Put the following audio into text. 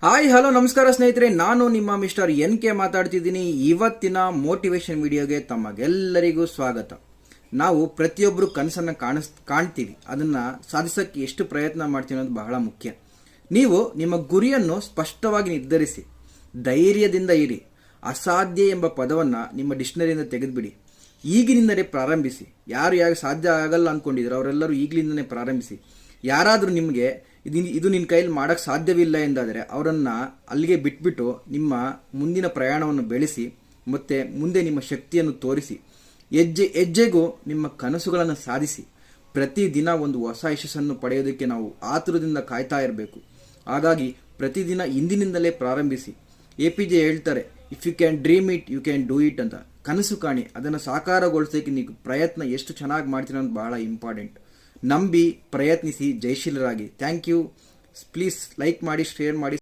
Hi hello ನಮಸ್ಕಾರ ಸ್ನೇಹಿತರೆ, ನಾನು ನಿಮ್ಮ ಮಿಸ್ಟರ್ ಎನ್ ಕೆ ಮಾತಾಡ್ತಿದ್ದೀನಿ. ಇವತ್ತಿನ ಮೋಟಿವೇಶನ್ ವಿಡಿಯೋಗೆ ತಮಗೆಲ್ಲರಿಗೂ ಸ್ವಾಗತ. ನಾವು ಪ್ರತಿಯೊಬ್ಬರು ಕನಸನ್ನು ಕಾಣ್ತೀವಿ, ಅದನ್ನು ಸಾಧಿಸೋಕ್ಕೆ ಎಷ್ಟು ಪ್ರಯತ್ನ ಮಾಡ್ತೀವಿ ಅನ್ನೋದು ಬಹಳ ಮುಖ್ಯ. ನೀವು ನಿಮ್ಮ ಗುರಿಯನ್ನು ಸ್ಪಷ್ಟವಾಗಿ ನಿರ್ಧರಿಸಿ, ಧೈರ್ಯದಿಂದ ಇರಿ. ಅಸಾಧ್ಯ ಎಂಬ ಪದವನ್ನು ನಿಮ್ಮ ಡಿಕ್ಷನರಿಯಿಂದ ತೆಗೆದುಬಿಡಿ. ಈಗಿನಿಂದಲೇ ಪ್ರಾರಂಭಿಸಿ. ಯಾರು ಸಾಧ್ಯ ಆಗಲ್ಲ ಅಂದ್ಕೊಂಡಿದ್ರು ಅವರೆಲ್ಲರೂ ಈಗಲಿಂದಲೇ ಪ್ರಾರಂಭಿಸಿ. ಯಾರಾದರೂ ನಿಮಗೆ ಇದು ನಿನ್ನ ಕೈಯಲ್ಲಿ ಮಾಡೋಕ್ಕೆ ಸಾಧ್ಯವಿಲ್ಲ ಎಂದಾದರೆ ಅವರನ್ನು ಅಲ್ಲಿಗೆ ಬಿಟ್ಬಿಟ್ಟು ನಿಮ್ಮ ಮುಂದಿನ ಪ್ರಯಾಣವನ್ನು ಬೆಳೆಸಿ ಮತ್ತು ಮುಂದೆ ನಿಮ್ಮ ಶಕ್ತಿಯನ್ನು ತೋರಿಸಿ. ಹೆಜ್ಜೆಗೂ ನಿಮ್ಮ ಕನಸುಗಳನ್ನು ಸಾಧಿಸಿ. ಪ್ರತಿದಿನ ಒಂದು ಹೊಸ ಯಶಸ್ಸನ್ನು ಪಡೆಯೋದಕ್ಕೆ ನಾವು ಆತುರದಿಂದ ಕಾಯ್ತಾ ಇರಬೇಕು. ಹಾಗಾಗಿ ಪ್ರತಿದಿನ ಇಂದಿನಿಂದಲೇ ಪ್ರಾರಂಭಿಸಿ. APJ ಹೇಳ್ತಾರೆ, if you can dream it you can do it ಅಂತ. ಕನಸು ಕಾಣಿ, ಅದನ್ನು ಸಾಕಾರಗೊಳಿಸೋಕ್ಕೆ ನೀವು ಪ್ರಯತ್ನ ಎಷ್ಟು ಚೆನ್ನಾಗಿ ಮಾಡ್ತೀರ ಅನ್ನೋದು ಬಹಳ ಇಂಪಾರ್ಟೆಂಟ್. ನಂಬಿ ಪ್ರಯತ್ನಿಸಿ, ಜಯಶೀಲರಾಗಿ. Thank you. ಪ್ಲೀಸ್ ಲೈಕ್ ಮಾಡಿ, ಶೇರ್ ಮಾಡಿ.